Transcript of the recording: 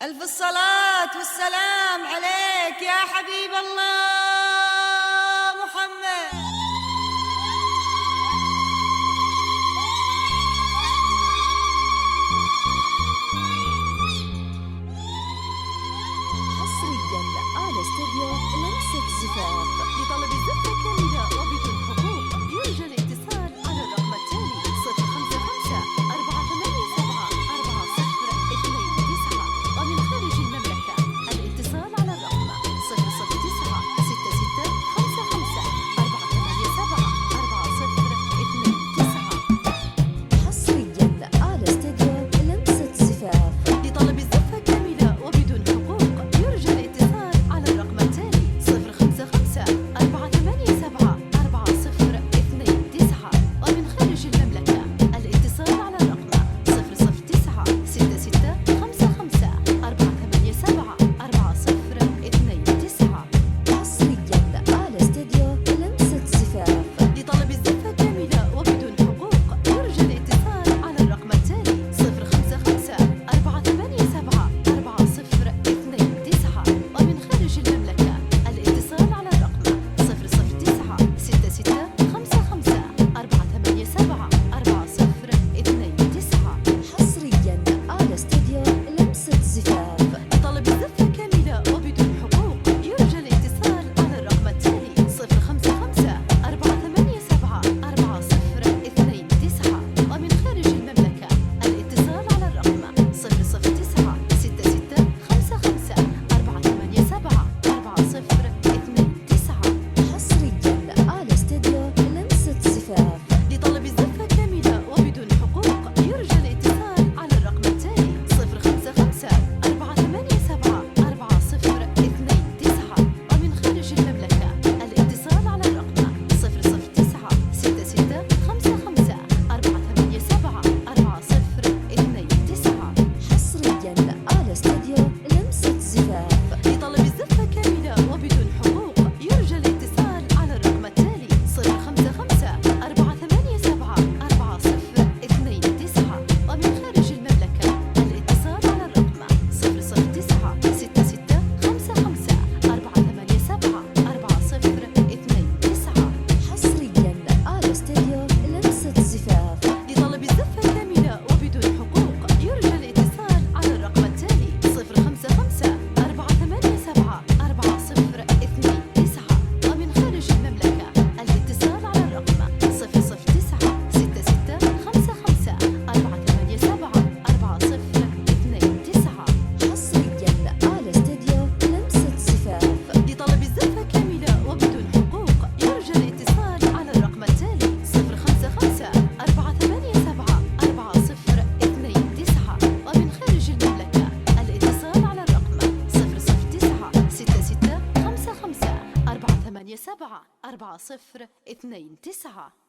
ألف الصلاة والسلام عليك يا حبيب الله محمد. حصريا على استوديو لمسة زفاف. لطلب الزفة كاملة وبدون حقوق يرجى الاتصال على الرقم التالي 055 487 4029 ومن خارج المملكة الاتصال على الرقم 009 66 55 487 4029. حصريا على استوديو لمسة زفاف. لطلب الزفة كاملة وبدون حقوق يرجى الاتصال على الرقم التالي 055 487 4029 ومن خارج المملكة الاتصال على الرقم 009 66 55 487 4029. حصريا على استوديو لمسة زفاف. لطلب الزفة كاملة وبدون حقوق يرجى الاتصال على الرقم التالي 055 487 4029 ومن خارج المملكة الاتصال على الرقم 009 66 55 487 4029. حصريا على استوديو لمسة زفاف. لطلب الزفة كاملة وبدون حقوق يرجى الاتصال على الرقم التالي 055 487 4029 ومن خارج المملكة الاتصال على الرقم 009 66 55 487 4029. حصريا على استوديو لمسة زفاف. لطلب الزفة كاملة وبدون حقوق يرجى الاتصال على الرقم التالي 055 487 4029 ومن خارج المملكة الاتصال على الرقم 009 66 55 487 4029. حصريا على استوديو لمسة زفاف. لطلب الزفة كاملة وبدون حقوق يرجى الاتصال على الرقم التالي 055 487 4029 ومن خارج المملكة الاتصال على الرقم 009 66 55 487 4029. حصريا على استوديو لمسة زفاف. لطلب الزفة كاملة وبدون حقوق يرجى الاتصال على الرقم التالي 055 487 4029 ومن خارج المملكة الاتصال على الرقم 009 66 55 487 4029. حصريا على استوديو لمسة زفاف. لطلب الزفة كاملة وبدون حقوق يرجى الاتصال على الرقم التالي 055 487 4029 ومن خارج المملكة الاتصال على الرقم 009 66 55 487 4029.